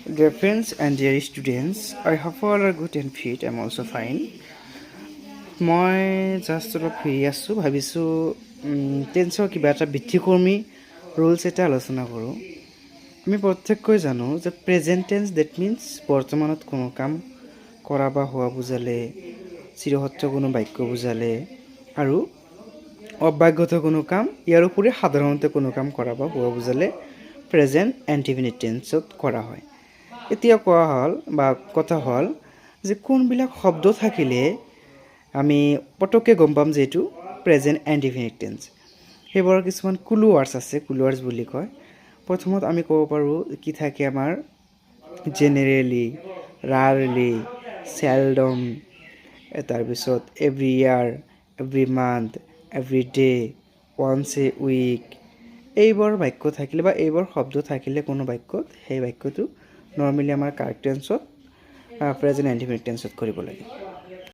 Dear friends and dear students, I hope all are good and fit. I'm also fine. মই just অলপ free আছোঁ, ভাবিছোঁ টেন্সৰ কিবা এটা ভিত্তিকৰ্মী ৰুলছ এটা আলোচনা কৰোঁ। আমি প্ৰত্যেককৈ জানো যে প্ৰেজেণ্ট টেন্স ডেট মিনছ বৰ্তমানত কোনো কাম কৰা বা হোৱা বুজালে, চিৰসত্য কোনো বাক্য বুজালে, আৰু অব্যাহত কোনো কাম, ইয়াৰ উপৰি সাধাৰণতে কোনো কাম কৰা বা হোৱা বুজালে প্ৰেজেণ্ট ইনডিফিনিট টেন্সত কৰা হয়। এতিয়া কোৱা হ'ল বা কথা হ'ল যে কোনবিলাক শব্দ থাকিলে আমি পটককৈ গম পাম যে এইটো প্ৰেজেণ্ট ইনডিফিনিট টেন্স। সেইবোৰৰ কিছুমান ক্লু ৱাৰ্ডছ আছে, ক্লু ৱাৰ্ডছ বুলি কয়। প্ৰথমত আমি ক'ব পাৰোঁ কি থাকে আমাৰ জেনেৰেলি, ৰাৰলি, চেলডম, তাৰপিছত every year, every month, every day, once a week. এইবোৰ বাক্য থাকিলে বা এইবোৰ শব্দ থাকিলে কোনো বাক্যত সেই বাক্যটো নৰ্মেলি আমাৰ কাৰেক্ট টেন্সত প্ৰেজেণ্ট ইনডিফিনিট টেন্সত কৰিব লাগে।